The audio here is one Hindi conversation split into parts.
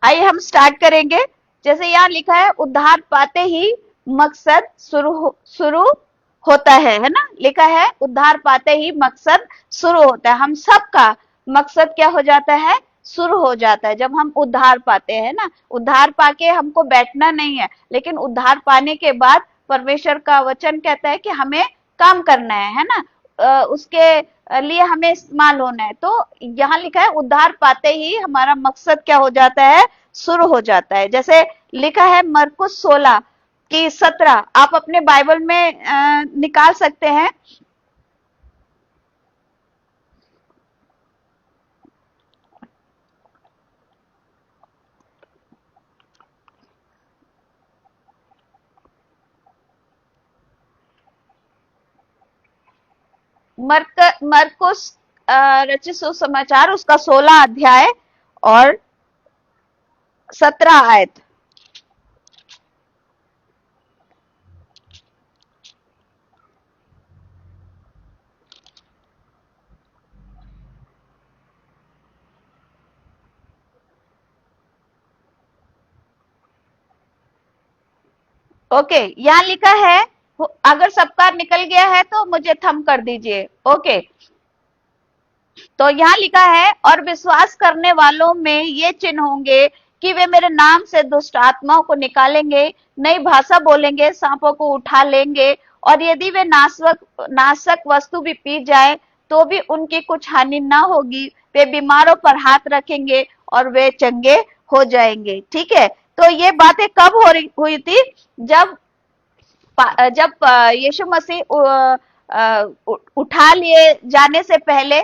आइए हम स्टार्ट करेंगे। जैसे यहाँ लिखा है, उद्धार पाते ही मकसद शुरू होता है ना। लिखा है उद्धार पाते ही मकसद शुरू होता है। हम सबका मकसद क्या हो जाता है, शुरू हो जाता है जब हम उद्धार पाते हैं ना। उद्धार पाके हमको बैठना नहीं है, लेकिन उद्धार पाने के बाद परमेश्वर का वचन कहता है कि हमें काम करना है ना। उसके लिए हमें इस्तेमाल होना है। तो यहाँ लिखा है उद्धार पाते ही हमारा मकसद क्या हो जाता है, शुरू हो जाता है। जैसे लिखा है मरकुस 16 की 17, आप अपने बाइबल में निकाल सकते हैं। मरकुस रचित सुसमाचार, उसका 16 अध्याय और 17 आयत। ओके, यहाँ लिखा है, अगर सबका निकल गया है तो मुझे थम कर दीजिए। ओके, तो यहाँ लिखा है, और विश्वास करने वालों में ये चिन्ह होंगे कि वे मेरे नाम से दुष्ट आत्माओं को निकालेंगे, नई भाषा बोलेंगे, सांपों को उठा लेंगे, और यदि वे नाशक वस्तु भी पी जाए तो भी उनकी कुछ हानि ना होगी। वे बीमारों पर हाथ रखेंगे और वे चंगे हो जाएंगे। ठीक है, तो ये बातें कब हुई थी, जब जब यीशु मसीह उठा लिए जाने से पहले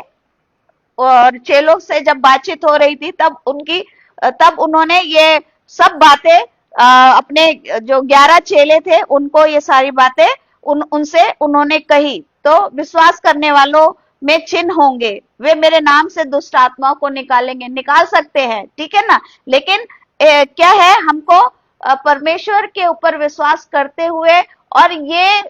और चेलों से जब बातचीत हो रही थी, तब उन्होंने ये सब बातें अपने जो 11 चेले थे उनको ये सारी बातें उनसे उन्होंने कही। तो विश्वास करने वालों में चिन्ह होंगे, वे मेरे नाम से दुष्ट आत्माओं को निकालेंगे। निकाल सकते हैं, ठीक है ना। लेकिन क्या है, हमको परमेश्वर के ऊपर विश्वास करते हुए और ये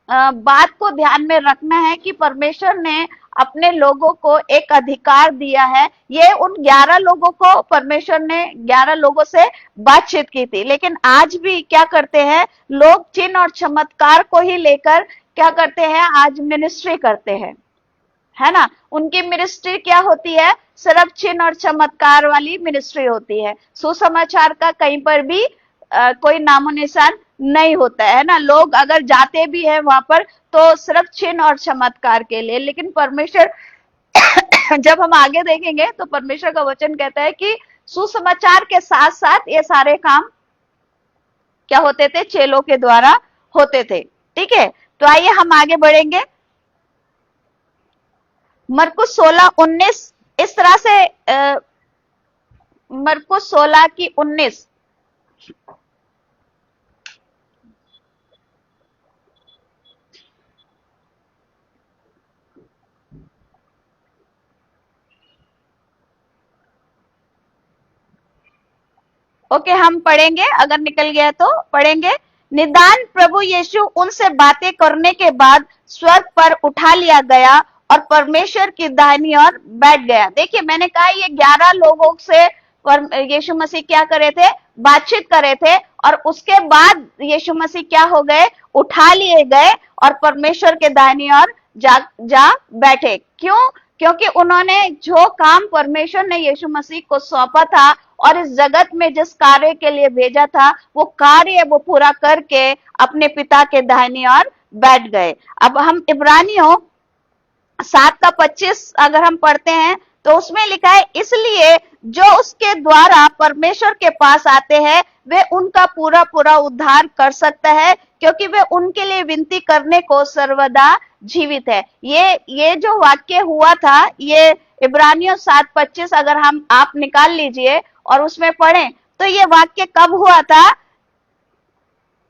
बात को ध्यान में रखना है कि परमेश्वर ने अपने लोगों को एक अधिकार दिया है। ये उन 11 लोगों को, परमेश्वर ने 11 लोगों से बातचीत की थी। लेकिन आज भी क्या करते हैं लोग, चिन्ह और चमत्कार को ही लेकर क्या करते हैं, आज मिनिस्ट्री करते हैं, है ना। उनकी मिनिस्ट्री क्या होती है, सिर्फ चिन्ह और चमत्कार वाली मिनिस्ट्री होती है। सुसमाचार का कहीं पर भी कोई नामो निशान नहीं होता है ना। लोग अगर जाते भी है वहां पर तो सिर्फ चिन्ह और चमत्कार के लिए। लेकिन परमेश्वर जब हम आगे देखेंगे तो परमेश्वर का वचन कहता है कि सुसमाचार के साथ साथ ये सारे काम क्या होते थे, चेलों के द्वारा होते थे। ठीक है, तो आइए हम आगे बढ़ेंगे। मरकुस 16:19 इस तरह से मरकुस 16 की 19। ओके, हम पढ़ेंगे, अगर निकल गया तो पढ़ेंगे। निदान प्रभु यीशु उनसे बातें करने के बाद स्वर्ग पर उठा लिया गया और परमेश्वर की दाहिनी ओर बैठ गया। देखिए, मैंने कहा ये 11 लोगों से यीशु मसीह क्या करे थे, बातचीत करे थे, और उसके बाद यीशु मसीह क्या हो गए, उठा लिए गए और परमेश्वर के दाहिनी ओर जा बैठे। क्यों? क्योंकि उन्होंने जो काम परमेश्वर ने यीशु मसीह को सौंपा था और इस जगत में जिस कार्य के लिए भेजा था, वो कार्य वो पूरा करके अपने पिता के दाहिनी ओर बैठ गए। अब हम इब्रानियों 7:25 अगर हम पढ़ते हैं तो उसमें लिखा है, इसलिए जो उसके द्वारा परमेश्वर के पास आते हैं वे उनका पूरा पूरा उद्धार कर सकता है, क्योंकि वे उनके लिए विनती करने को सर्वदा जीवित है। ये जो वाक्य हुआ था, ये इब्रानियों 7:25 अगर आप निकाल लीजिए और उसमें पढ़ें तो ये वाक्य कब हुआ था,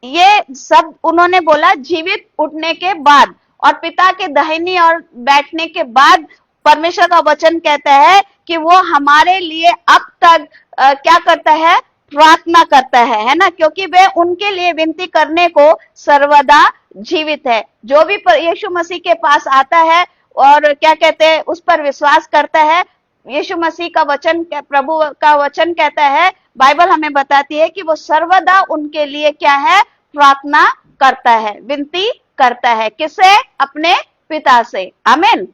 ये सब उन्होंने बोला जीवित उठने के बाद और पिता के दाहिनी ओर बैठने के बाद। परमेश्वर का वचन कहता है कि वो हमारे लिए अब तक क्या करता है, प्रार्थना करता है ना, क्योंकि वे उनके लिए विनती करने को सर्वदा जीवित है। जो भी यीशु मसीह के पास आता है और क्या कहते हैं, उस पर विश्वास करता है, यीशु मसीह का वचन, प्रभु का वचन कहता है, बाइबल हमें बताती है कि वो सर्वदा उनके लिए क्या है, प्रार्थना करता है, विनती करता है। किससे? अपने पिता से। आमीन।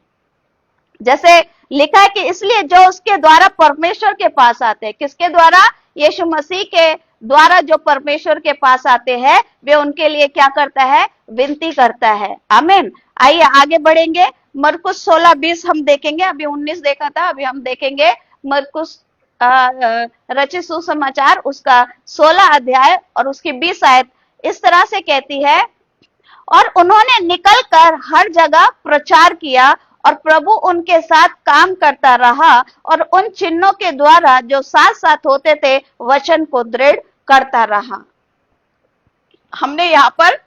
जैसे लिखा है कि इसलिए जो उसके द्वारा परमेश्वर के पास आते हैं, किसके द्वारा? यीशु मसीह के द्वारा जो परमेश्वर के पास आते हैं, वे उनके लिए क्या करता है? विनती करता है। आमीन। आइए आगे बढ़ेंगे। मरकुस 16:20 हम देखेंगे, अभी 19 देखा था, अभी हम देखेंगे मरकुस रचित सुसमाचार उसका 16 अध्याय और उसकी 20 आयत इस तरह से कहती है, और उन्होंने निकलकर हर जगह प्रचार किया और प्रभु उनके साथ काम करता रहा और उन चिन्हों के द्वारा जो साथ साथ होते थे वचन को दृढ़ करता रहा। हमने यहाँ पर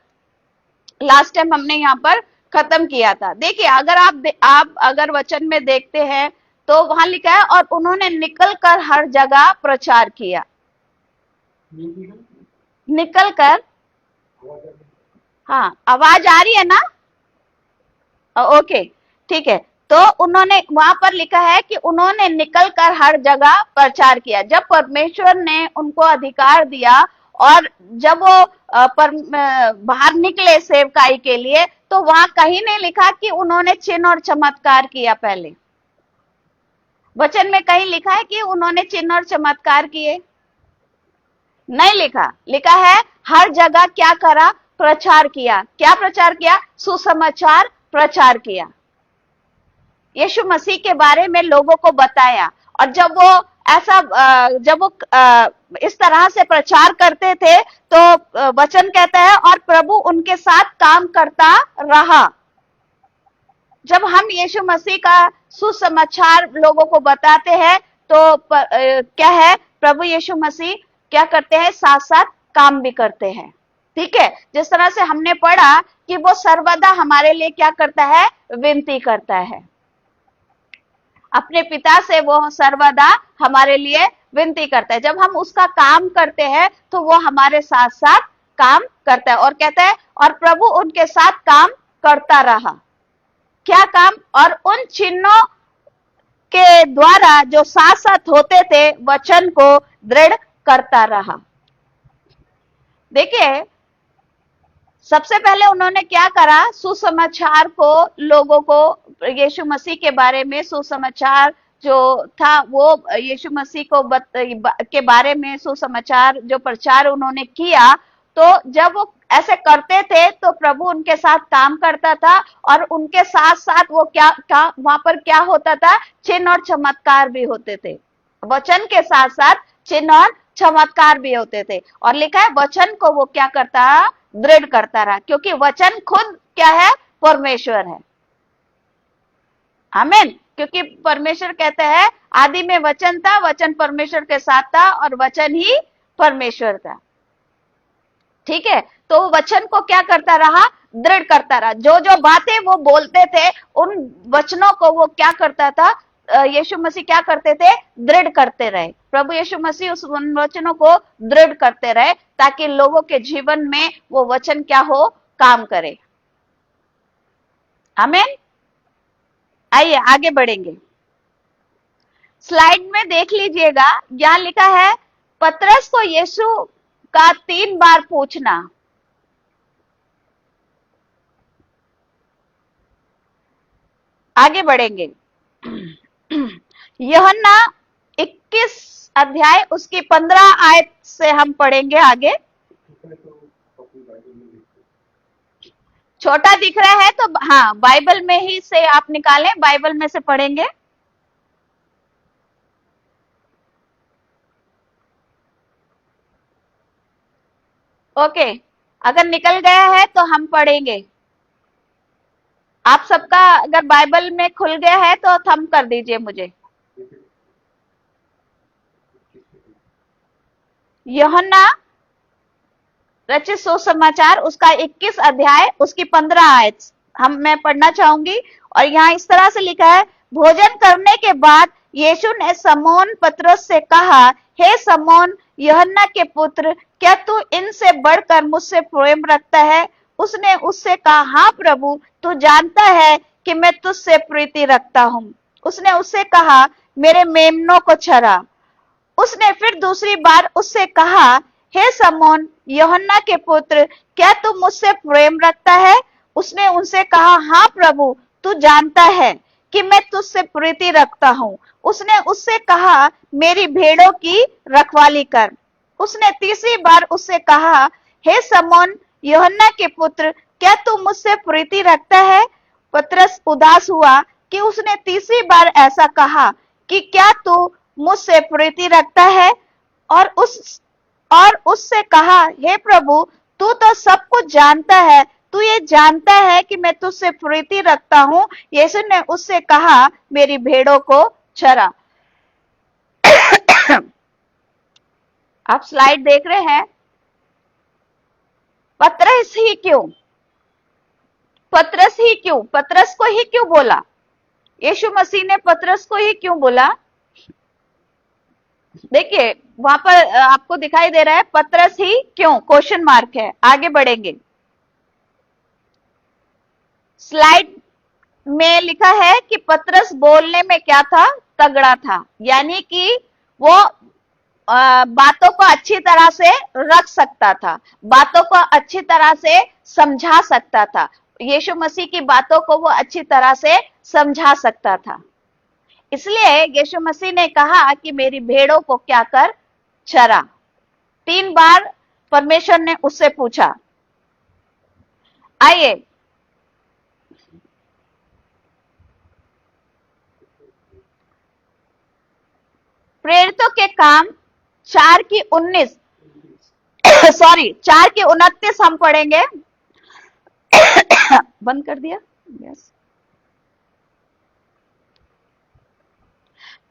लास्ट टाइम हमने यहाँ पर खत्म किया था। देखिए, अगर आप अगर वचन में देखते हैं तो वहां लिखा है, और उन्होंने निकलकर हर जगह प्रचार किया। निकलकर, हाँ आवाज आ रही है ना? ओके, ठीक है। तो उन्होंने, वहां पर लिखा है कि उन्होंने निकलकर हर जगह प्रचार किया। जब परमेश्वर ने उनको अधिकार दिया और जब वो बाहर निकले सेवकाई के लिए, तो वहां कहीं नहीं लिखा कि उन्होंने चिन्ह और चमत्कार किया। पहले वचन में कहीं लिखा है कि उन्होंने चिन्ह और चमत्कार किए? नहीं लिखा। लिखा है हर जगह क्या करा? प्रचार किया। क्या प्रचार किया? सुसमाचार प्रचार किया। यीशु मसीह के बारे में लोगों को बताया। और जब वो ऐसा जब वो इस तरह से प्रचार करते थे तो वचन कहता है, और प्रभु उनके साथ काम करता रहा। जब हम यीशु मसीह का सुसमाचार लोगों को बताते हैं तो क्या है? प्रभु यीशु मसीह क्या करते हैं? साथ साथ काम भी करते हैं। ठीक है, जिस तरह से हमने पढ़ा कि वो सर्वदा हमारे लिए क्या करता है? विनती करता है। अपने पिता से वो सर्वदा हमारे लिए विनती करता है। जब हम उसका काम करते हैं तो वो हमारे साथ साथ काम करता है। और कहता है, और प्रभु उनके साथ काम करता रहा। क्या काम? और उन चिन्हों के द्वारा जो साथ साथ होते थे वचन को दृढ़ करता रहा। देखिए, सबसे पहले उन्होंने क्या करा? सुसमाचार को, लोगों को यीशु मसीह के बारे में सुसमाचार जो था वो यीशु मसीह को के बारे में सुसमाचार जो प्रचार उन्होंने किया, तो जब वो ऐसे करते थे तो प्रभु उनके साथ काम करता था और उनके साथ साथ वो क्या वहां पर क्या होता था? चिन्ह और चमत्कार भी होते थे। वचन के साथ साथ चिन्ह और चमत्कार भी होते थे। और लिखा है वचन को वो क्या करता? दृढ़ करता रहा, क्योंकि वचन खुद क्या है? परमेश्वर है। आमीन। क्योंकि परमेश्वर कहता है आदि में वचन था, वचन परमेश्वर के साथ था और वचन ही परमेश्वर था। ठीक है, तो वचन को क्या करता रहा? दृढ़ करता रहा। जो जो बातें वो बोलते थे उन वचनों को वो क्या करता था? यीशु मसीह क्या करते थे? दृढ़ करते रहे। प्रभु यीशु मसीह उस वचनों को दृढ़ करते रहे ताकि लोगों के जीवन में वो वचन क्या हो? काम करे। आमीन। आइए आगे बढ़ेंगे। स्लाइड में देख लीजिएगा, यहां लिखा है पतरस को यीशु का 3 बार पूछना। आगे बढ़ेंगे। यूहन्ना 21 अध्याय उसकी 15 आयत से हम पढ़ेंगे आगे। छोटा दिख रहा है तो हाँ, बाइबल में ही से आप निकालें, बाइबल में से पढ़ेंगे। ओके, अगर निकल गया है तो हम पढ़ेंगे। आप सबका अगर बाइबल में खुल गया है तो थंब कर दीजिए मुझे। यूहन्ना रचित सुसमाचार उसका 21 अध्याय उसकी 15 आयत मैं पढ़ना चाहूंगी। और यहाँ इस तरह से लिखा है, भोजन करने के बाद यीशु ने समौन पतरस से कहा, हे समौन यूहन्ना के पुत्र, क्या तू इनसे बढ़कर मुझसे प्रेम रखता है? उसने उससे कहा, हाँ प्रभु, तू जानता है कि मैं तुझसे प्रीति रखता हूँ। उसने उससे कहा, मेरे मेमनों को चरा। उसने फिर दूसरी बार उससे कहा, हे समौन यूहन्ना के पुत्र, क्या तू मुझसे प्रेम रखता है? उसने उनसे कहा, हाँ प्रभु, तू जानता है कि मैं तुझसे प्रीति रखता हूं। उसने उससे कहा, मेरी भेड़ों की रखवाली कर। उसने तीसरी बार उससे कहा, हे समौन यूहन्ना के पुत्र, क्या तू मुझसे प्रीति रखता है? पतरस उदास हुआ कि उसने तीसरी बार ऐसा कहा कि क्या तू मुझसे प्रीति रखता है, और उससे कहा, हे प्रभु, तू तो सब कुछ जानता है, तू ये जानता है कि मैं तुझसे प्रीति रखता हूं। यीशु ने उससे कहा, मेरी भेड़ों को चरा। आप स्लाइड देख रहे हैं। पतरस ही क्यों? पतरस को ही क्यों बोला? यीशु मसीह ने पतरस को ही क्यों बोला? देखिए वहां पर आपको दिखाई दे रहा है, पतरस ही क्यों, क्वेश्चन मार्क है। आगे बढ़ेंगे। स्लाइड में लिखा है कि पतरस बोलने में क्या था? तगड़ा था। यानी कि वो बातों को अच्छी तरह से रख सकता था, बातों को अच्छी तरह से समझा सकता था। यीशु मसीह की बातों को वो अच्छी तरह से समझा सकता था। इसलिए यीशु मसीह ने कहा कि मेरी भेड़ों को क्या कर? चरा। 3 बार परमेश्वर ने उससे पूछा। आइए प्रेरितों के काम 4 की 19 सॉरी 4 की 29 हम पढ़ेंगे। बंद कर दिया। यस।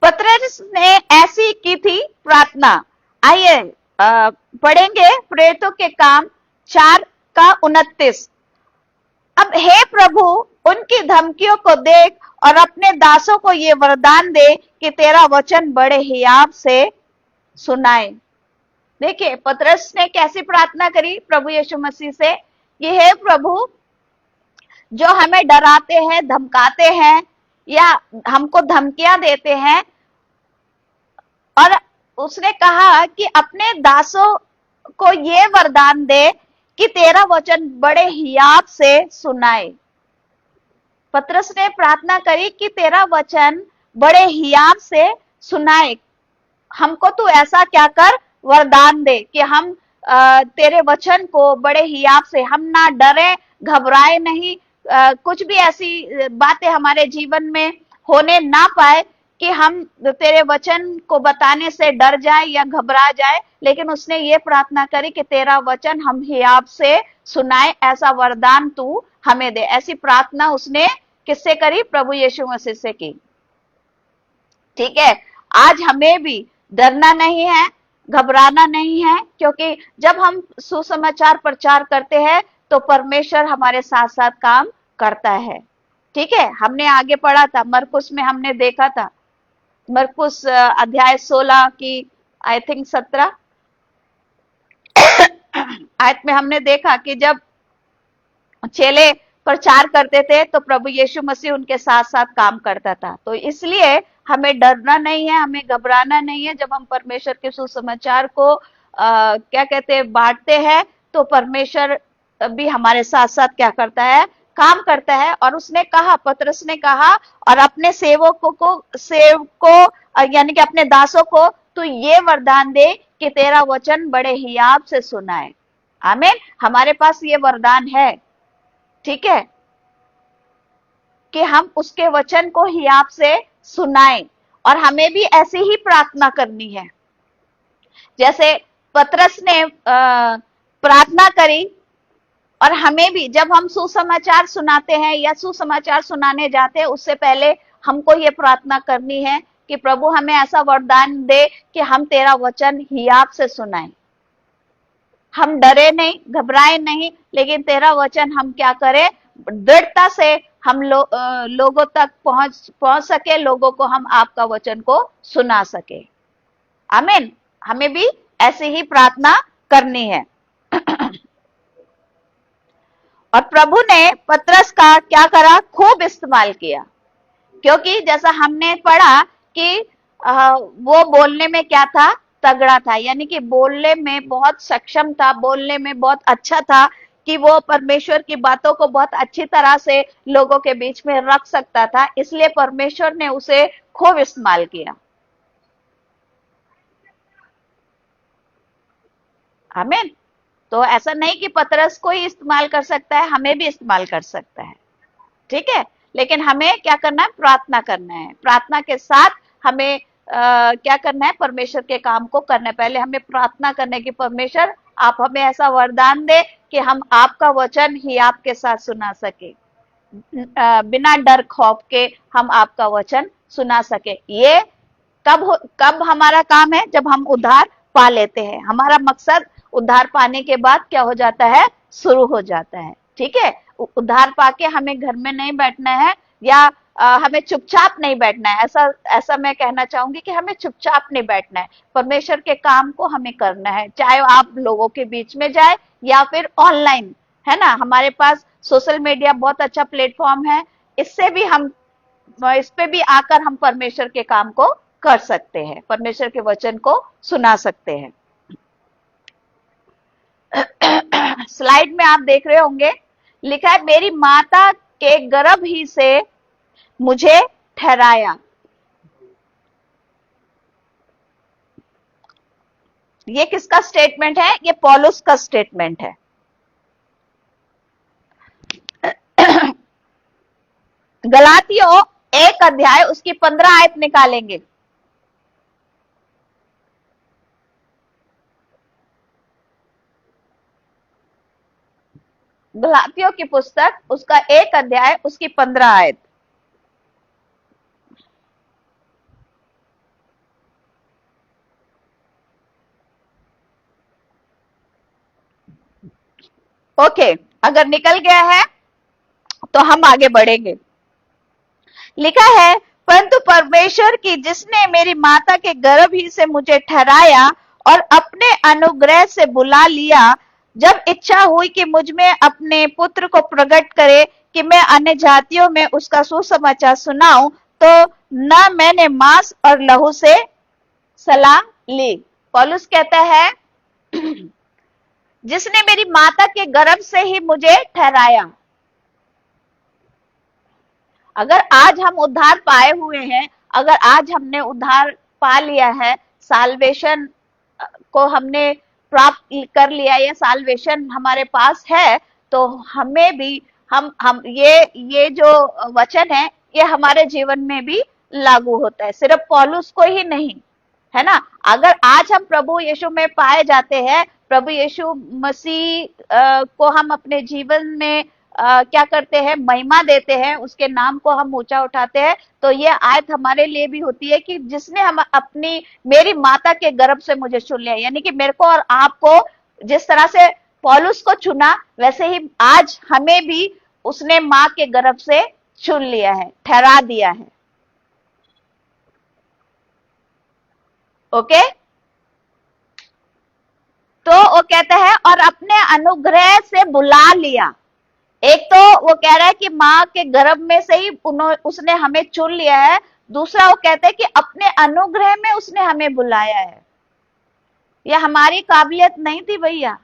पतरस ने ऐसी की थी प्रार्थना। आइए पढ़ेंगे प्रेरितों के काम 4 का 29। अब हे प्रभु, उनकी धमकियों को देख और अपने दासों को ये वरदान दे कि तेरा वचन बड़े हियाव से सुनाए। देखिए पतरस ने कैसी प्रार्थना करी प्रभु यीशु मसीह से कि हे प्रभु, जो हमें डराते हैं, धमकाते हैं या हमको धमकियां देते हैं, और उसने कहा कि अपने दासों को ये वरदान दे कि तेरा वचन बड़े हियाव से सुनाए। पतरस ने प्रार्थना करी कि तेरा वचन बड़े हियाव से सुनाए। हमको तू ऐसा क्या कर? वरदान दे कि हम तेरे वचन को बड़े हियाव से, हम ना डरे घबराए नहीं, कुछ भी ऐसी बातें हमारे जीवन में होने ना पाए कि हम तेरे वचन को बताने से डर जाए या घबरा जाए। लेकिन उसने ये प्रार्थना करी कि तेरा वचन हम हियाव से सुनाए, ऐसा वरदान तू हमें दे। ऐसी प्रार्थना उसने किससे करी? प्रभु यीशु मसीह से की। ठीक है, आज हमें भी डरना नहीं है, घबराना नहीं है, क्योंकि जब हम सुसमाचार प्रचार करते हैं तो परमेश्वर हमारे साथ साथ काम करता है। ठीक है, हमने आगे पढ़ा था, मरकुस में हमने देखा था, मरकुस अध्याय 16 की आई थिंक 17 आयत में हमने देखा कि जब चेले प्रचार करते थे तो प्रभु यीशु मसीह उनके साथ साथ काम करता था। तो इसलिए हमें डरना नहीं है, हमें घबराना नहीं है। जब हम परमेश्वर के सुसमाचार को क्या कहते हैं, बांटते हैं, तो परमेश्वर भी हमारे साथ साथ क्या करता है? काम करता है। और उसने कहा, पतरस ने कहा, और अपने सेवकों यानी कि अपने दासों को तो ये वरदान दे कि तेरा वचन बड़े हियाव से सुनाए। आमीन। हमारे पास ये वरदान है, ठीक है, कि हम उसके वचन को हियाव से सुनाएं। और हमें भी ऐसी ही प्रार्थना करनी है जैसे पतरस ने प्रार्थना करी। और हमें भी जब हम सुसमाचार सुनाते हैं या सुसमाचार सुनाने जाते हैं, उससे पहले हमको ये प्रार्थना करनी है कि प्रभु हमें ऐसा वरदान दे कि हम तेरा वचन हियाव से सुनाएं। हम डरे नहीं, घबराए नहीं, लेकिन तेरा वचन हम क्या करें? दृढ़ता से हम लोगों तक पहुंच सके, लोगों को हम आपका वचन को सुना सके। आमीन। हमें भी ऐसी ही प्रार्थना करनी है। और प्रभु ने पतरस का क्या करा? खूब इस्तेमाल किया। क्योंकि जैसा हमने पढ़ा कि वो बोलने में क्या था, तगड़ा था, यानी कि बोलने में बहुत सक्षम था, बोलने में बहुत अच्छा था, कि वो परमेश्वर की बातों को बहुत अच्छी तरह से लोगों के बीच में रख सकता था, इसलिए परमेश्वर ने उसे खूब इस्तेमाल किया। आमीन। तो ऐसा नहीं कि पतरस को ही इस्तेमाल कर सकता है, हमें भी इस्तेमाल कर सकता है, ठीक है। लेकिन हमें क्या करना है, प्रार्थना करना है, प्रार्थना के साथ हमें क्या करना है, परमेश्वर के काम को करना है। पहले हमें प्रार्थना करने की, परमेश्वर आप हमें ऐसा वरदान दे कि हम आपका वचन ही आपके साथ सुना सके, बिना डर खौफ के हम आपका वचन सुना सके। ये कब हमारा काम है, जब हम उद्धार पा लेते हैं। हमारा मकसद उद्धार पाने के बाद क्या हो जाता है, शुरू हो जाता है, ठीक है। उद्धार पाके हमें घर में नहीं बैठना है, या हमें चुपचाप नहीं बैठना है। ऐसा ऐसा मैं कहना चाहूंगी कि हमें चुपचाप नहीं बैठना है, परमेश्वर के काम को हमें करना है, चाहे आप लोगों के बीच में जाए या फिर ऑनलाइन, है ना। हमारे पास सोशल मीडिया बहुत अच्छा प्लेटफॉर्म है, इससे भी हम, इस पे भी आकर हम परमेश्वर के काम को कर सकते हैं, परमेश्वर के वचन को सुना सकते हैं। स्लाइड में आप देख रहे होंगे, लिखा है मेरी माता के गर्भ ही से मुझे ठहराया। ये किसका स्टेटमेंट है, ये पौलुस का स्टेटमेंट है। गलातियों 1 अध्याय उसकी 15 आयत निकालेंगे। गलातियों की पुस्तक उसका 1 अध्याय उसकी 15 आयत। ओके, अगर निकल गया है तो हम आगे बढ़ेंगे। लिखा है परंतु परमेश्वर की जिसने मेरी माता के गर्भ ही से मुझे ठहराया और अपने अनुग्रह से बुला लिया, जब इच्छा हुई कि मुझ में अपने पुत्र को प्रकट करे कि मैं अन्य जातियों में उसका सुसमाचार सुनाऊं, तो न मैंने मांस और लहू से सलाह ली। पौलुस कहता है जिसने मेरी माता के गर्भ से ही मुझे ठहराया। अगर आज हम उद्धार पाए हुए हैं, अगर आज हमने उद्धार पा लिया है, साल्वेशन को हमने प्राप्त कर लिया, या साल्वेशन हमारे पास है, तो हमें भी हम ये जो वचन है ये हमारे जीवन में भी लागू होता है, सिर्फ पौलुस को ही नहीं, है ना। अगर आज हम प्रभु यीशु में पाए जाते हैं, प्रभु यीशु मसीह को हम अपने जीवन में क्या करते हैं, महिमा देते हैं, उसके नाम को हम ऊंचा उठाते हैं, तो ये आयत हमारे लिए भी होती है कि जिसने हम अपनी, मेरी माता के गर्भ से मुझे चुन लिया, यानी कि मेरे को और आपको जिस तरह से पौलुस को चुना, वैसे ही आज हमें भी उसने माँ के गर्भ से चुन लिया है, ठहरा दिया है। ओके, तो वो कहता है और अपने अनुग्रह से बुला लिया। एक तो वो कह रहा है कि माँ के गर्भ में से ही उसने हमें चुन लिया है, दूसरा वो कहता है कि अपने अनुग्रह में उसने हमें बुलाया है। यह हमारी काबिलियत नहीं थी भैया,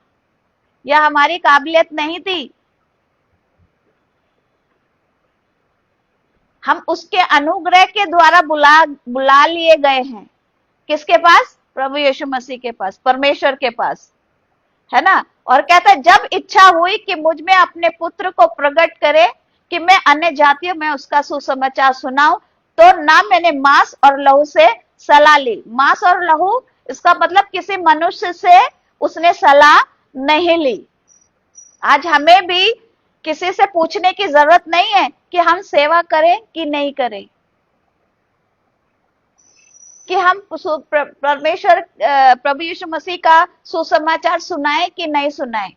यह हमारी काबिलियत नहीं थी, हम उसके अनुग्रह के द्वारा बुला लिए गए हैं। किसके पास, प्रभु यीशु मसीह के पास, परमेश्वर के पास, है ना। और कहता है जब इच्छा हुई कि मुझ में अपने पुत्र को प्रकट करे कि मैं अन्य जातियों में उसका सुसमाचार सुनाऊं, तो ना मैंने मांस और लहू से सलाह ली। मांस और लहू, इसका मतलब किसी मनुष्य से उसने सलाह नहीं ली। आज हमें भी किसी से पूछने की जरूरत नहीं है कि हम सेवा करें कि नहीं करें, कि हम परमेश्वर प्रभु यीशु मसीह का सुसमाचार सुनाए कि नहीं सुनाए।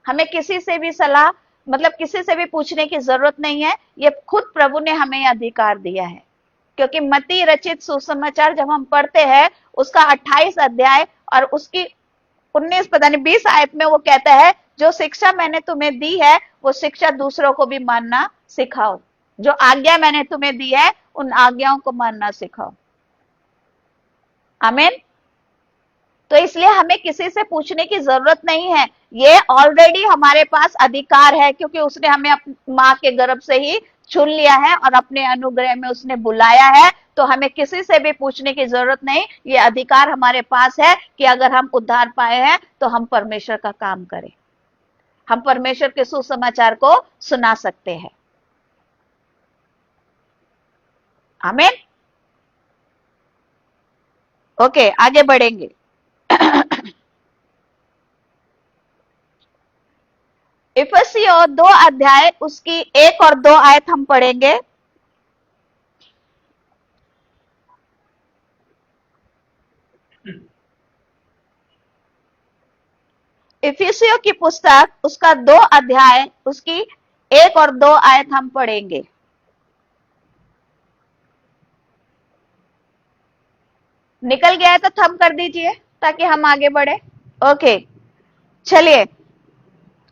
हमें किसी से भी सलाह, मतलब किसी से भी पूछने की जरूरत नहीं है, ये खुद प्रभु ने हमें अधिकार दिया है। क्योंकि मत्ती रचित सुसमाचार जब हम पढ़ते हैं, उसका 28 अध्याय और उसकी 19 पता नहीं 20 आयत में वो कहता है जो शिक्षा मैंने तुम्हें दी है वो शिक्षा दूसरों को भी मानना सिखाओ, जो आज्ञा मैंने तुम्हें दी है उन आज्ञाओं को मानना सिखाओ। आमीन। तो इसलिए हमें किसी से पूछने की जरूरत नहीं है, ये ऑलरेडी हमारे पास अधिकार है, क्योंकि उसने हमें अपनी माँ के गर्भ से ही चुन लिया है और अपने अनुग्रह में उसने बुलाया है। तो हमें किसी से भी पूछने की जरूरत नहीं, ये अधिकार हमारे पास है कि अगर हम उद्धार पाए हैं तो हम परमेश्वर का काम करें, हम परमेश्वर के सुसमाचार को सुना सकते हैं। आमीन। ओके, आगे बढ़ेंगे। इफिसियों 2 अध्याय उसकी 1 और 2 आयत हम पढ़ेंगे। इफिसियों की पुस्तक उसका 2 अध्याय उसकी 1 और 2 आयत हम पढ़ेंगे। निकल गया है तो थंब कर दीजिए ताकि हम आगे बढ़े। ओके, चलिए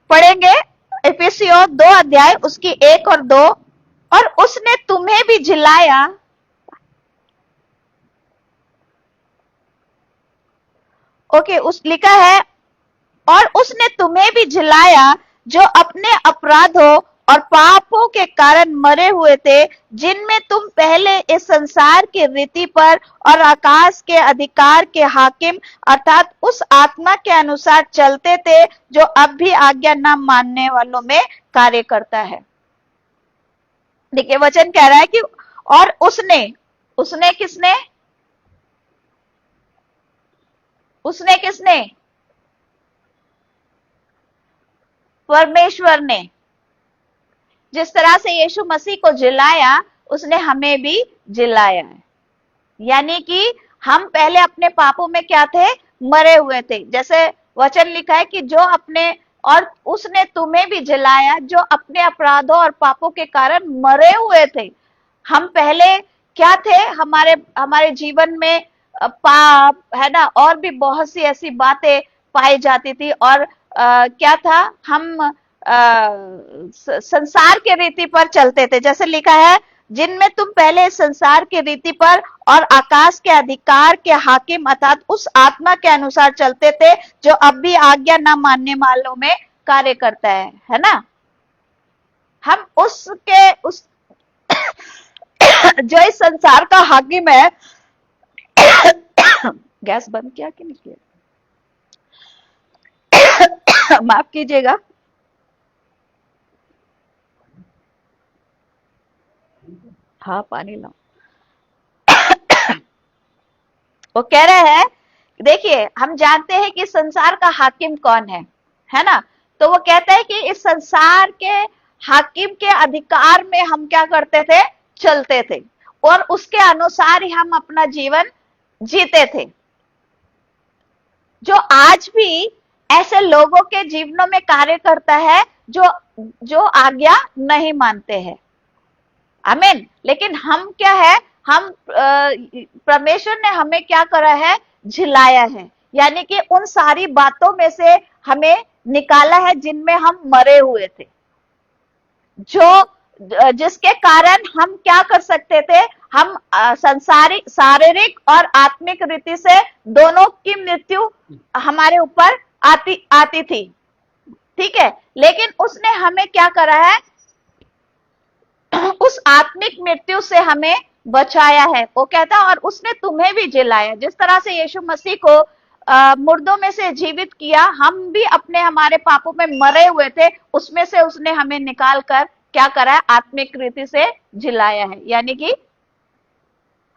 पढ़ेंगे। इफिसियों 2 अध्याय उसकी 1 और 2। और उसने तुम्हें भी जिलाया, ओके, उस लिखा है, और उसने तुम्हें भी जिलाया जो अपने अपराधों और पापों के कारण मरे हुए थे, जिनमें तुम पहले इस संसार की रीति पर और आकाश के अधिकार के हाकिम अर्थात उस आत्मा के अनुसार चलते थे जो अब भी आज्ञा न मानने वालों में कार्य करता है। देखिए वचन कह रहा है कि और उसने किसने, उसने किसने, परमेश्वर ने जिस तरह से यीशु मसीह को जिलाया उसने हमें भी जिलाया है। यानी कि हम पहले अपने पापों में क्या थे, मरे हुए थे। जैसे वचन लिखा है कि जो अपने, और उसने तुम्हें भी जिलाया जो अपने अपराधों और पापों के कारण मरे हुए थे। हम पहले क्या थे, हमारे हमारे जीवन में पाप है ना, और भी बहुत सी ऐसी बातें पाई जाती थी। और क्या था, हम संसार के रीति पर चलते थे। जैसे लिखा है, जिनमें तुम पहले संसार की रीति पर और आकाश के अधिकार के हाकिम अर्थात उस आत्मा के अनुसार चलते थे जो अब भी आज्ञा न मानने वालों में कार्य करता है ना। हम उस जो इस संसार का हाकिम है गैस बंद किया कि नहीं किया माफ कीजिएगा। हाँ पानी लाओ। वो कह रहे हैं, देखिए हम जानते हैं कि संसार का हाकिम कौन है ना। तो वो कहते हैं कि इस संसार के हाकिम के अधिकार में हम क्या करते थे, चलते थे, और उसके अनुसार ही हम अपना जीवन जीते थे। जो आज भी ऐसे लोगों के जीवनों में कार्य करता है जो जो आज्ञा नहीं मानते हैं। आमीन। लेकिन हम क्या है, हम परमेश्वर ने हमें क्या करा है, झिलाया है। यानी कि उन सारी बातों में से हमें निकाला है जिनमें हम मरे हुए थे, जो जिसके कारण हम क्या कर सकते थे, हम संसारिक शारीरिक और आत्मिक रीति से दोनों की मृत्यु हमारे ऊपर आती थी। ठीक है, लेकिन उसने हमें क्या करा है, उस आत्मिक मृत्यु से हमें बचाया है। वो कहता है और उसने तुम्हें भी जिलाया। जिस तरह से यीशु मसीह को मुर्दों में से जीवित किया, हम भी अपने हमारे पापों में मरे हुए थे, उसमें से उसने हमें निकाल कर क्या करा है, आत्मिक रीति से जिलाया है। यानी कि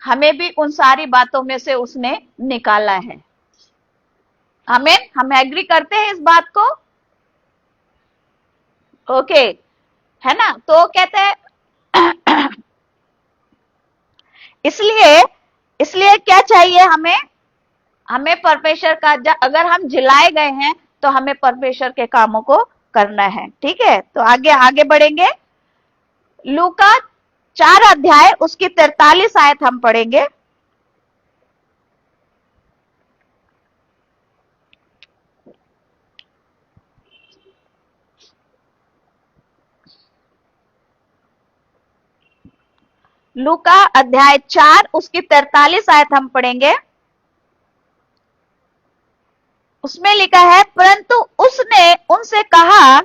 हमें भी उन सारी बातों में से उसने निकाला है। आमीन। हम एग्री करते हैं इस बात को। ओके, है ना। तो कहते हैं इसलिए इसलिए क्या चाहिए हमें, हमें परमेश्वर का, अगर हम जिलाए गए हैं तो हमें परमेश्वर के कामों को करना है। ठीक है, तो आगे आगे बढ़ेंगे। लूका 4 अध्याय उसकी 43 आयत हम पढ़ेंगे। लूका अध्याय 4 उसकी 43 आयत हम पढ़ेंगे। उसमें लिखा है, परंतु उसने उनसे कहा,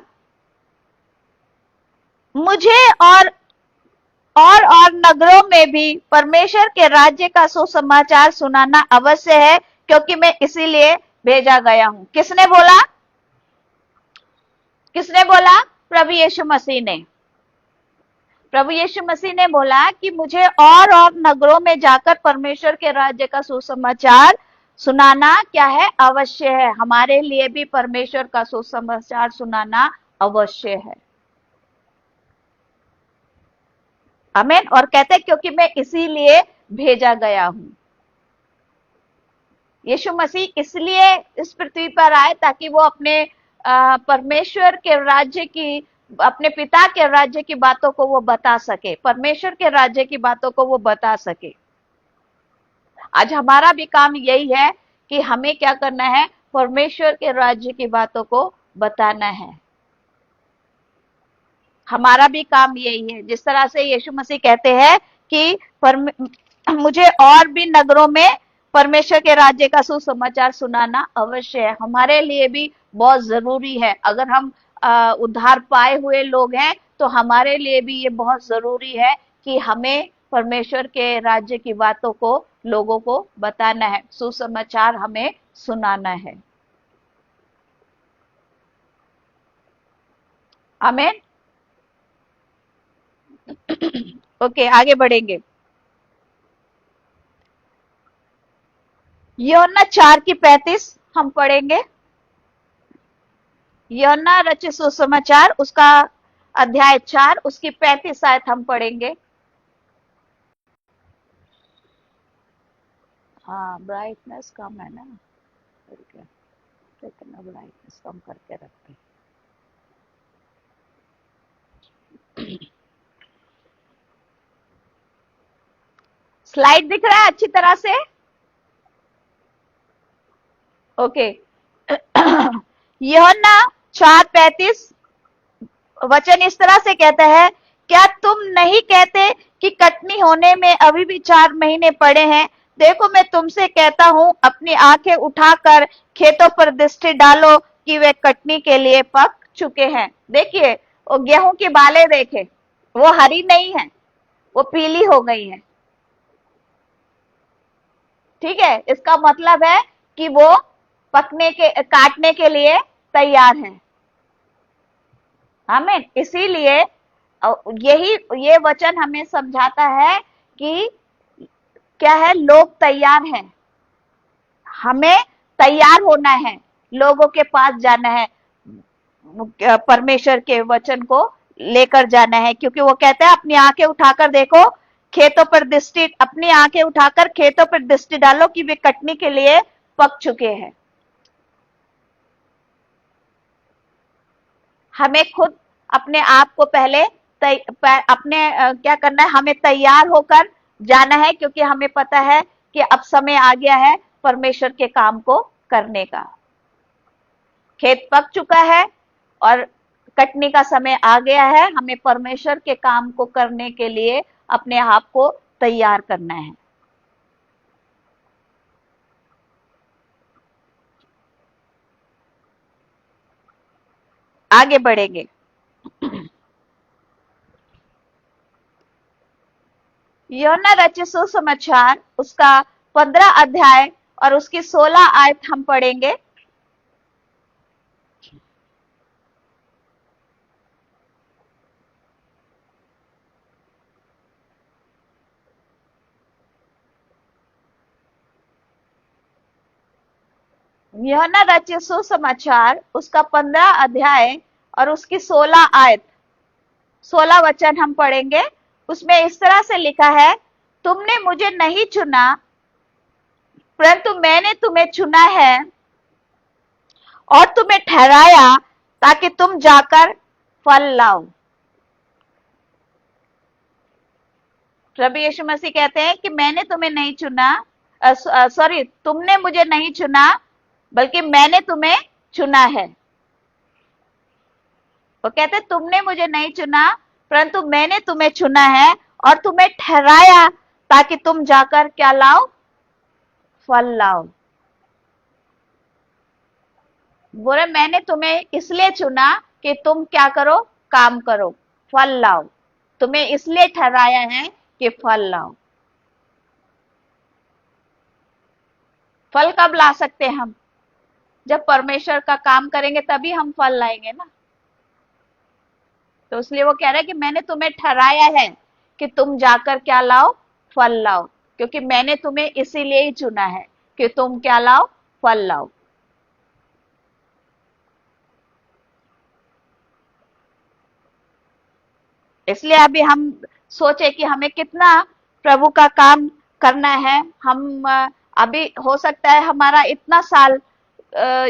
मुझे और नगरों में भी परमेश्वर के राज्य का सुसमाचार सुनाना अवश्य है, क्योंकि मैं इसीलिए भेजा गया हूं। किसने बोला? किसने बोला? प्रभु यीशु मसीह ने। प्रभु यीशु मसीह ने बोला कि मुझे और नगरों में जाकर परमेश्वर के राज्य का सुसमाचार सुनाना क्या है? अवश्य है। हमारे लिए भी परमेश्वर का सुसमाचार सुनाना अवश्य है। आमीन। और कहते हैं क्योंकि मैं इसीलिए भेजा गया हूं। यीशु मसीह इसलिए इस पृथ्वी पर आए ताकि वो अपने परमेश्वर के राज्य की, अपने पिता के राज्य की बातों को वो बता सके, परमेश्वर के राज्य की बातों को वो बता सके। आज हमारा भी काम यही है कि हमें क्या करना है? परमेश्वर के राज्य की बातों को बताना है। हमारा भी काम यही है। जिस तरह से यीशु मसीह कहते हैं कि मुझे और भी नगरों में परमेश्वर के राज्य का सुसमाचार सुनाना अवश्य है। हमारे लिए भी बहुत जरूरी है। अगर हम उद्धार पाए हुए लोग हैं तो हमारे लिए भी ये बहुत जरूरी है कि हमें परमेश्वर के राज्य की बातों को लोगों को बताना है, सुसमाचार हमें सुनाना है। आमीन। ओके, आगे बढ़ेंगे। यूहन्ना 4:35 हम पढ़ेंगे। यूहन्ना रचित सुसमाचार उसका अध्याय 4 उसकी 35 आयत हम पढ़ेंगे। हाँ, ब्राइटनेस कम है ना, कितना ब्राइटनेस कम करके रखते हैं। स्लाइड दिख रहा है अच्छी तरह से? ओके। यूहन्ना 4:35 वचन इस तरह से कहता है, क्या तुम नहीं कहते कि कटनी होने में अभी भी 4 महीने पड़े हैं? देखो, मैं तुमसे कहता हूं, अपनी आंखें उठाकर खेतों पर दृष्टि डालो कि वे कटनी के लिए पक चुके हैं। देखिए, वो गेहूं की बालें देखे, वो हरी नहीं है, वो पीली हो गई है। ठीक है, इसका मतलब है कि वो पकने के, काटने के लिए तैयार है। आमीन। इसीलिए यही ये वचन हमें समझाता है कि क्या है, लोग तैयार हैं। हमें तैयार होना है, लोगों के पास जाना है, परमेश्वर के वचन को लेकर जाना है। क्योंकि वो कहते हैं, अपनी आंखें उठाकर देखो, खेतों पर दृष्टि, अपनी आंखें उठाकर खेतों पर दृष्टि डालो कि वे कटनी के लिए पक चुके हैं। हमें खुद अपने आप को पहले अपने क्या करना है? हमें तैयार होकर जाना है, क्योंकि हमें पता है कि अब समय आ गया है परमेश्वर के काम को करने का। खेत पक चुका है और कटने का समय आ गया है। हमें परमेश्वर के काम को करने के लिए अपने आप को तैयार करना है। आगे बढ़ेंगे। यूहन्ना रचित सुसमाचार उसका 15 अध्याय और उसकी 16 आयत हम पढ़ेंगे। यूहन्ना रचित सुसमाचार उसका 15 अध्याय और उसकी 16 आयत, 16 वचन हम पढ़ेंगे। उसमें इस तरह से लिखा है, तुमने मुझे नहीं चुना, परंतु मैंने तुम्हें चुना है और तुम्हें ठहराया ताकि तुम जाकर फल लाओ। प्रभु यीशु मसीह कहते हैं कि मैंने तुम्हें नहीं चुना, सॉरी, तुमने मुझे नहीं चुना, बल्कि मैंने तुम्हें चुना है। वो कहते, तुमने मुझे नहीं चुना, परंतु मैंने तुम्हें चुना है और तुम्हें ठहराया ताकि तुम जाकर क्या लाओ? फल लाओ। बोले मैंने तुम्हें इसलिए चुना कि तुम क्या करो, काम करो, फल लाओ। तुम्हें इसलिए ठहराया है कि फल लाओ। फल कब ला सकते हैं हम? जब परमेश्वर का काम करेंगे तभी हम फल लाएंगे ना। तो इसलिए वो कह रहा है कि मैंने तुम्हें ठहराया है कि तुम जाकर क्या लाओ, फल लाओ, क्योंकि मैंने तुम्हें इसीलिए ही चुना है कि तुम क्या लाओ, फल लाओ। इसलिए अभी हम सोचे कि हमें कितना प्रभु का काम करना है। हम अभी हो सकता है हमारा इतना साल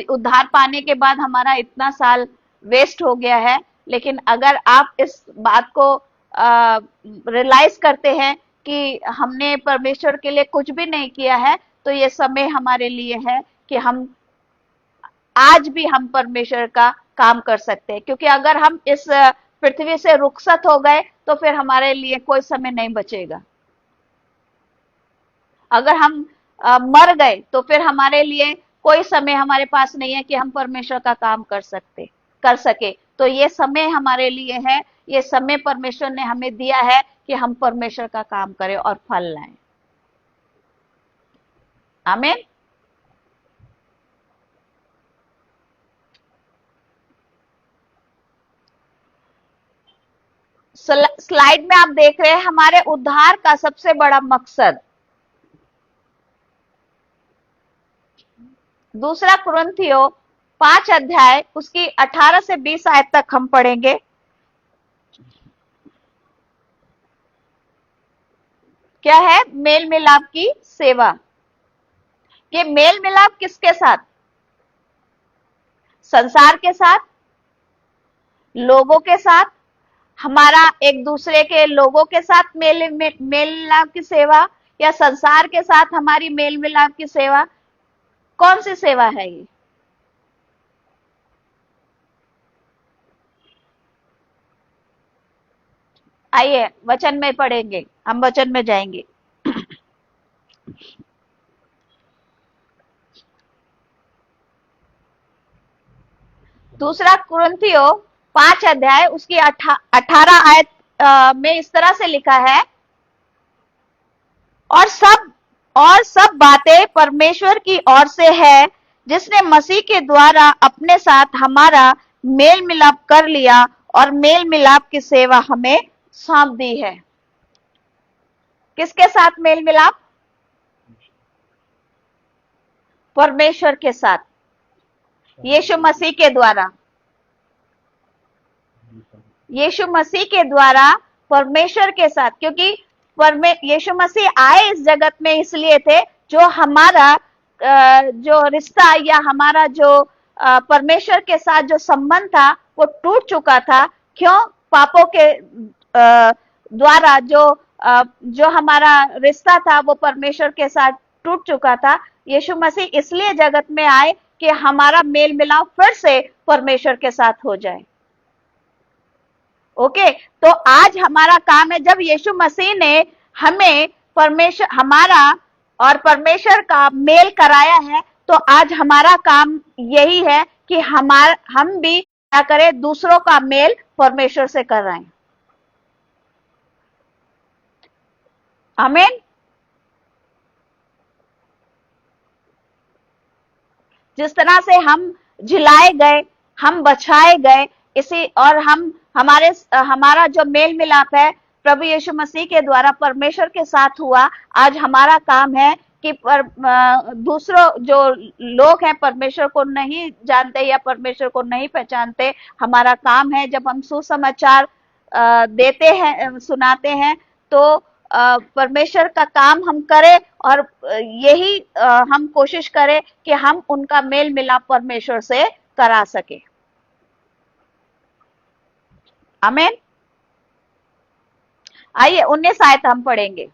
उद्धार पाने के बाद हमारा इतना साल वेस्ट हो गया है, लेकिन अगर आप इस बात को रियलाइज करते हैं कि हमने परमेश्वर के लिए कुछ भी नहीं किया है, तो ये समय हमारे लिए है कि हम आज भी हम परमेश्वर का काम कर सकते हैं। क्योंकि अगर हम इस पृथ्वी से रुखसत हो गए तो फिर हमारे लिए कोई समय नहीं बचेगा। अगर हम मर गए तो फिर हमारे लिए कोई समय हमारे पास नहीं है कि हम परमेश्वर का काम कर सके। तो ये समय हमारे लिए है, ये समय परमेश्वर ने हमें दिया है कि हम परमेश्वर का काम करें और फल लाएं। आमीन। स्लाइड में आप देख रहे हैं हमारे उद्धार का सबसे बड़ा मकसद। दूसरा कुरिन्थियों 5 अध्याय उसकी 18 से 20 आयत तक हम पढ़ेंगे। क्या है? मेल मिलाप की सेवा। ये मेल मिलाप किसके साथ? संसार के साथ, लोगों के साथ, हमारा एक दूसरे के लोगों के साथ मेल मिलाप की सेवा, या संसार के साथ हमारी मेल मिलाप की सेवा? कौन सी सेवा है ये? आइए वचन में पढ़ेंगे, हम वचन में जाएंगे। दूसरा कुरिन्थियों 5 अध्याय उसकी 18 आयत में इस तरह से लिखा है, और सब बातें परमेश्वर की ओर से है, जिसने मसीह के द्वारा अपने साथ हमारा मेल मिलाप कर लिया और मेल मिलाप की सेवा हमें सौंप दी है। किसके साथ मेल मिलाप? परमेश्वर के साथ, यीशु मसीह के द्वारा। यीशु मसीह के द्वारा परमेश्वर के साथ, क्योंकि यीशु मसीह आए इस जगत में इसलिए थे, जो हमारा जो रिश्ता या हमारा जो परमेश्वर के साथ जो संबंध था वो टूट चुका था। क्यों? पापों के द्वारा जो हमारा रिश्ता था वो परमेश्वर के साथ टूट चुका था। यीशु मसीह इसलिए जगत में आए कि हमारा मेल मिलाप फिर से परमेश्वर के साथ हो जाए। ओके, तो आज हमारा काम है, जब यीशु मसीह ने हमें परमेश्वर हमारा और परमेश्वर का मेल कराया है, तो आज हमारा काम यही है कि हम भी क्या करें? दूसरों का मेल परमेश्वर से कराएं। आमीन। जिस तरह से हम जिलाए गए, हम बचाए गए, इसी और हमारा जो मेल मिलाप है प्रभु यीशु मसीह के द्वारा परमेश्वर के साथ हुआ। आज हमारा काम है कि दूसरों जो लोग हैं परमेश्वर को नहीं जानते या परमेश्वर को नहीं पहचानते, हमारा काम है जब हम सुसमाचार देते हैं, सुनाते हैं, तो परमेश्वर का काम हम करें और यही हम कोशिश करें कि हम उनका मेल मिलाप परमेश्वर से करा सके। आमीन। आइए 19 आयत हम पढ़ेंगे।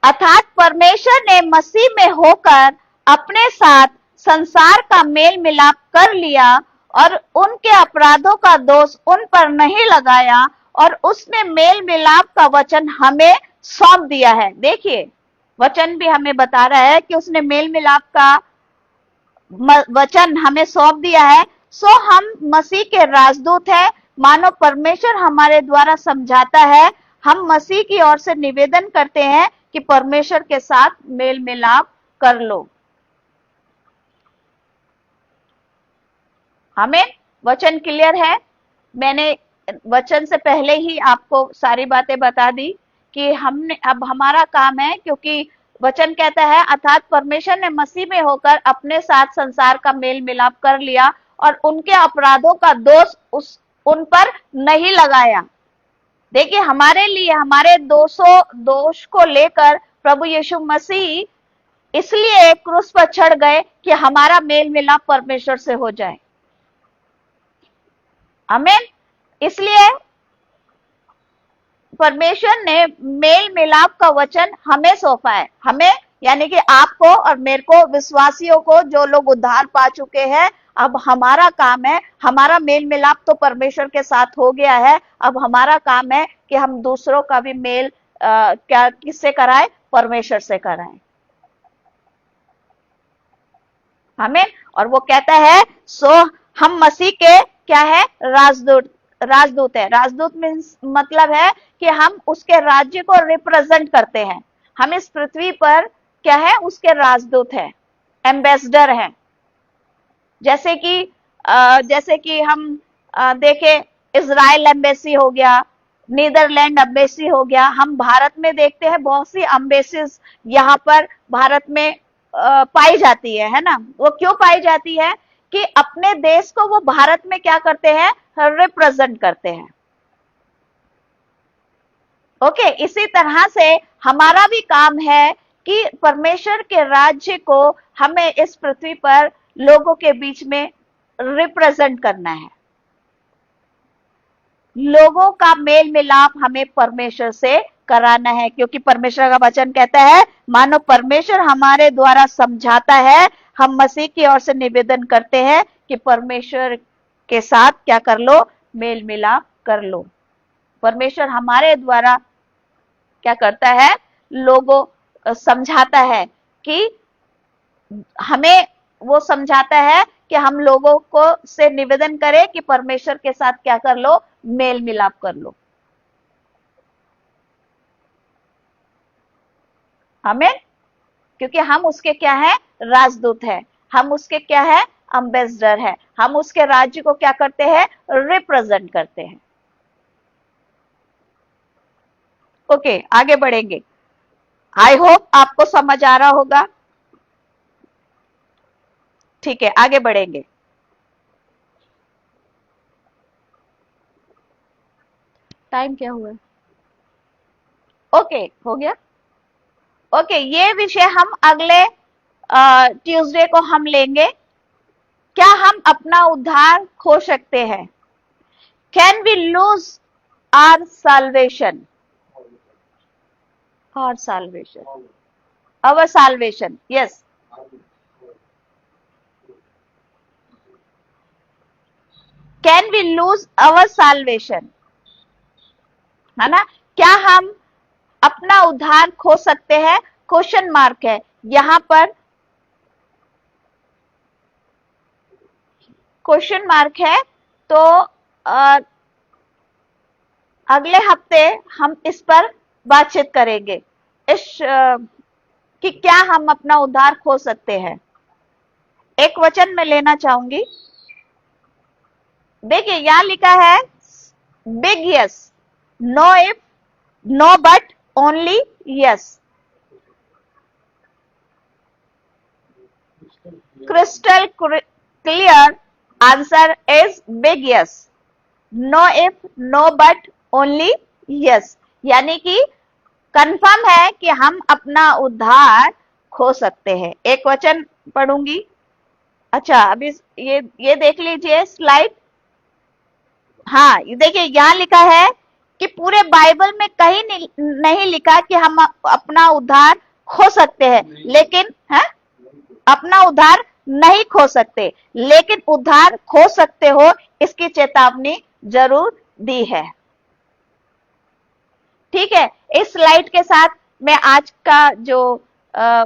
अर्थात परमेश्वर ने मसीह में होकर अपने साथ संसार का मेल मिलाप कर लिया और उनके अपराधों का दोष उन पर नहीं लगाया, और उसने मेल मिलाप का वचन हमें सौंप दिया है। देखिए वचन भी हमें बता रहा है कि उसने मेल मिलाप का वचन हमें सौंप दिया है, सो हम मसीह के राजदूत हैं। मानो परमेश्वर हमारे द्वारा समझाता है, हम मसीह की ओर से निवेदन करते हैं कि परमेश्वर के साथ मेल मिलाप कर लो। हमें वचन क्लियर है। मैंने वचन से पहले ही आपको सारी बातें बता दी कि हमने अब हमारा काम है, क्योंकि वचन कहता है अर्थात परमेश्वर ने मसीह में होकर अपने साथ संसार का मेल मिलाप कर लिया और उनके अपराधों का दोष उन पर नहीं लगाया। देखिए, हमारे लिए हमारे दोष को लेकर प्रभु यीशु मसीह इसलिए क्रूस पर चढ़ गए कि हमारा मेल मिलाप परमेश्वर से हो जाए। आमीन। इसलिए परमेश्वर ने मेल मिलाप का वचन हमें सौंपा है, हमें यानी कि आपको और मेरे को, विश्वासियों को, जो लोग उद्धार पा चुके हैं। अब हमारा काम है, हमारा मेल मिलाप तो परमेश्वर के साथ हो गया है, अब हमारा काम है कि हम दूसरों का भी मेल क्या किससे कराएं? परमेश्वर से कराएं। हमें, और वो कहता है सो हम मसीह के क्या है? राजदूत है। राजदूत मीन्स मतलब है कि हम उसके राज्य को रिप्रेजेंट करते हैं। हम इस पृथ्वी पर क्या है? उसके राजदूत है, एम्बेसडर है। जैसे कि हम देखें, इजराइल एम्बेसी हो गया, नीदरलैंड एम्बेसी हो गया। हम भारत में देखते हैं बहुत सी एम्बेसीज यहाँ पर भारत में पाई जाती है ना। वो क्यों पाई जाती है? कि अपने देश को वो भारत में क्या करते हैं? रिप्रेजेंट करते हैं। ओके, इसी तरह से हमारा भी काम है कि परमेश्वर के राज्य को हमें इस पृथ्वी पर लोगों के बीच में रिप्रेजेंट करना है। लोगों का मेल मिलाप हमें परमेश्वर से कराना है, क्योंकि परमेश्वर का वचन कहता है, मानो परमेश्वर हमारे द्वारा समझाता है, हम मसीह की ओर से निवेदन करते हैं कि परमेश्वर के साथ क्या कर लो? मेल मिलाप कर लो। परमेश्वर हमारे द्वारा क्या करता है? लोगों समझाता है कि हमें वो समझाता है कि हम लोगों को से निवेदन करें कि परमेश्वर के साथ क्या कर लो? मेल मिलाप कर लो। हमें, क्योंकि हम उसके क्या है? राजदूत है। हम उसके क्या है? एम्बेसडर है। हम उसके राज्य को क्या करते हैं? रिप्रेजेंट करते हैं। ओके, आगे बढ़ेंगे। आई होप आपको समझ आ रहा होगा। ठीक है, आगे बढ़ेंगे। टाइम क्या हुआ? ओके, हो गया। ओके, ये विषय हम अगले ट्यूसडे को हम लेंगे। क्या हम अपना उद्धार खो सकते हैं? Can we lose our salvation? Our salvation. Our salvation. Yes. Can we lose our salvation? है ना? क्या हम अपना उद्धार खो सकते हैं? क्वेश्चन मार्क है यहां पर, क्वेश्चन मार्क है। तो अगले हफ्ते हम इस पर बातचीत करेंगे, कि क्या हम अपना उद्धार खो सकते हैं। एक वचन में लेना चाहूंगी। देखिए, यहां लिखा है big yes, no if, no but, only yes. Crystal clear answer is big yes, no if, no but, only yes. यानी कि कंफर्म है कि हम अपना उद्धार खो सकते हैं। एक वचन पढ़ूंगी। अच्छा, अभी ये देख लीजिए स्लाइड। हाँ, ये देखिए, यहां लिखा है कि पूरे बाइबल में कहीं नहीं लिखा कि हम अपना उद्धार खो सकते हैं, लेकिन है अपना उद्धार नहीं खो सकते, लेकिन उद्धार खो सकते हो, इसकी चेतावनी जरूर दी है। ठीक है, इस स्लाइड के साथ मैं आज का जो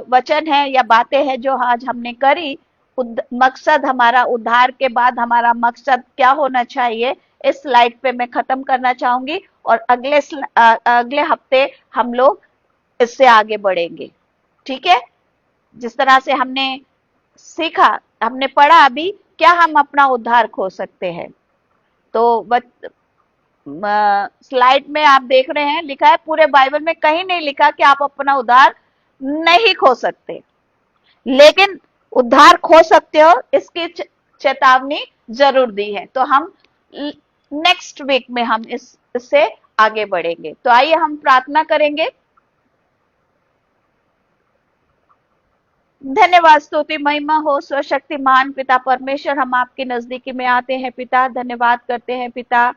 वचन है या बातें हैं जो आज हमने करी, मकसद, हमारा उद्धार के बाद हमारा मकसद क्या होना चाहिए, इस स्लाइड पे मैं खत्म करना चाहूंगी और अगले हफ्ते हम लोग इससे आगे बढ़ेंगे। ठीक है, जिस तरह से हमने सीखा, हमने पढ़ा अभी, क्या हम अपना उद्धार खो सकते हैं। तो स्लाइड में आप देख रहे हैं, लिखा है, पूरे बाइबल में कहीं नहीं लिखा कि आप अपना उद्धार नहीं खो सकते, लेकिन उद्धार खो सकते हो इसकी चेतावनी जरूर दी है। तो हम नेक्स्ट वीक में हम इससे आगे बढ़ेंगे। तो आइए हम प्रार्थना करेंगे। धन्यवाद, स्तुति महिमा हो स्वशक्तिमान पिता परमेश्वर, हम आपके नजदीकी में आते हैं पिता, धन्यवाद करते हैं पिता।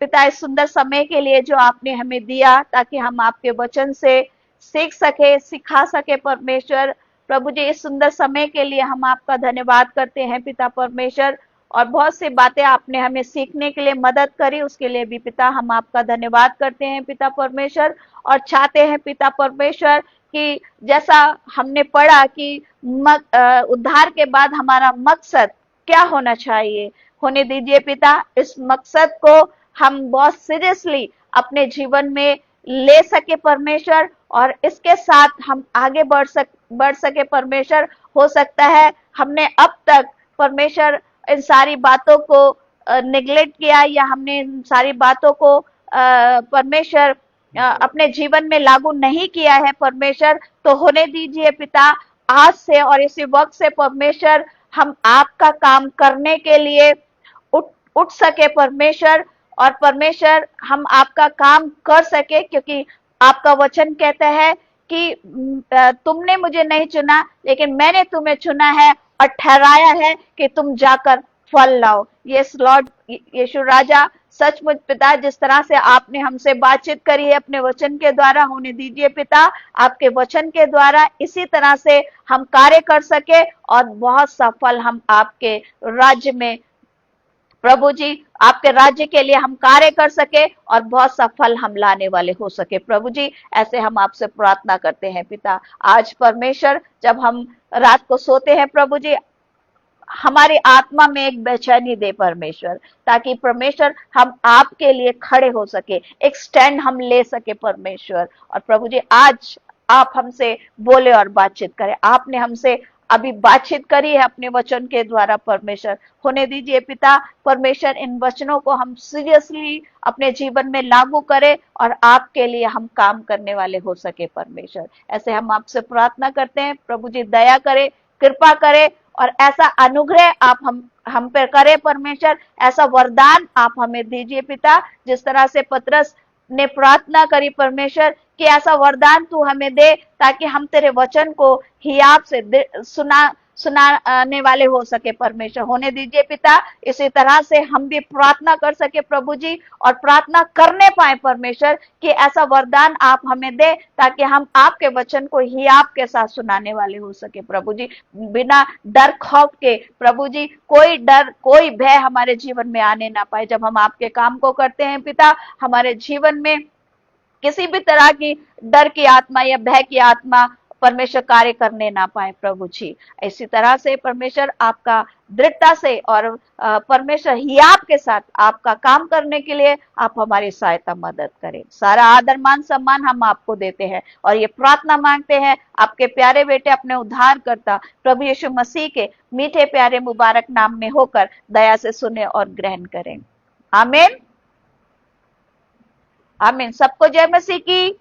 पिता, इस सुंदर समय के लिए जो आपने हमें दिया, ताकि हम आपके वचन से सीख सके, सिखा सके परमेश्वर। प्रभु जी, इस सुंदर समय के लिए हम आपका धन्यवाद करते हैं पिता परमेश्वर, और बहुत सी बातें आपने हमें सीखने के लिए मदद करी, उसके लिए भी पिता हम आपका धन्यवाद करते हैं पिता परमेश्वर। और चाहते हैं पिता परमेश्वर कि जैसा हमने पढ़ा कि उद्धार के बाद हमारा मकसद क्या होना चाहिए, होने दीजिए पिता, इस मकसद को हम बहुत सीरियसली अपने जीवन में ले सके परमेश्वर, और इसके साथ हम आगे बढ़ सके परमेश्वर। हो सकता है हमने अब तक परमेश्वर इन सारी बातों को निगलेक्ट किया, या हमने इन सारी बातों को परमेश्वर अपने जीवन में लागू नहीं किया है परमेश्वर। तो होने दीजिए पिता, आज से और इसी वक्त से परमेश्वर हम आपका काम करने के लिए उठ सके परमेश्वर, और परमेश्वर हम आपका काम कर सके, क्योंकि आपका वचन कहता है कि तुमने मुझे नहीं चुना, लेकिन मैंने तुम्हें चुना है और ठहराया है कि तुम जाकर फल लाओ। यस लॉर्ड यीशु राजा, सचमुच पिता, जिस तरह से आपने हमसे बातचीत करी है अपने वचन के द्वारा, होने दीजिए पिता आपके वचन के द्वारा इसी तरह से हम कार्य कर सके, और बहुत सफल हम आपके राज्य में, प्रभु जी, आपके राज्य के लिए हम कार्य कर सके और बहुत सफल हम लाने वाले हो सके। प्रभु जी, ऐसे हम आपसे प्रार्थना करते हैं पिता। आज परमेश्वर, जब हम रात को सोते हैं प्रभु जी, हमारी आत्मा में एक बेचैनी दे परमेश्वर, ताकि परमेश्वर हम आपके लिए खड़े हो सके, एक स्टैंड हम ले सके परमेश्वर। और प्रभु जी, आज आप हमसे बोले और बातचीत करें। आपने हमसे अभी बातचीत करी है अपने वचन के द्वारा परमेश्वर, होने दीजिए पिता परमेश्वर, इन वचनों को हम सीरियसली अपने जीवन में लागू करें और आपके लिए हम काम करने वाले हो सके परमेश्वर। ऐसे हम आपसे प्रार्थना करते हैं प्रभु जी, दया करे, कृपा करे, और ऐसा अनुग्रह आप हम पर करे परमेश्वर, ऐसा वरदान आप हमें दीजिए पिता, जिस तरह से पतरस ने प्रार्थना करी परमेश्वर कि ऐसा वरदान तू हमें दे, ताकि हम तेरे वचन को हियाब से सुनाने वाले हो सके परमेश्वर। होने दीजिए पिता, इसी तरह से हम भी प्रार्थना कर सके प्रभु जी, और प्रार्थना करने पाए परमेश्वर कि ऐसा वरदान आप हमें दे, ताकि हम आपके वचन को हियाब के साथ सुनाने वाले हो सके प्रभु जी, बिना डर खौफ के। प्रभु जी, कोई डर, कोई भय हमारे जीवन में आने ना पाए। जब हम आपके काम को करते हैं पिता, हमारे जीवन में किसी भी तरह की डर की आत्मा या भय की आत्मा परमेश्वर कार्य करने ना पाए प्रभु जी। इसी तरह से परमेश्वर आपका दृढ़ता से और परमेश्वर हियाब के साथ आपका काम करने के लिए आप हमारी सहायता मदद करें। सारा आदर मान सम्मान हम आपको देते हैं, और ये प्रार्थना मांगते हैं आपके प्यारे बेटे, अपने उद्धार करता प्रभु यीशु मसीह के मीठे प्यारे मुबारक नाम में होकर दया से सुने और ग्रहण करें। आमीन आमीन। सबको जय मसीह की।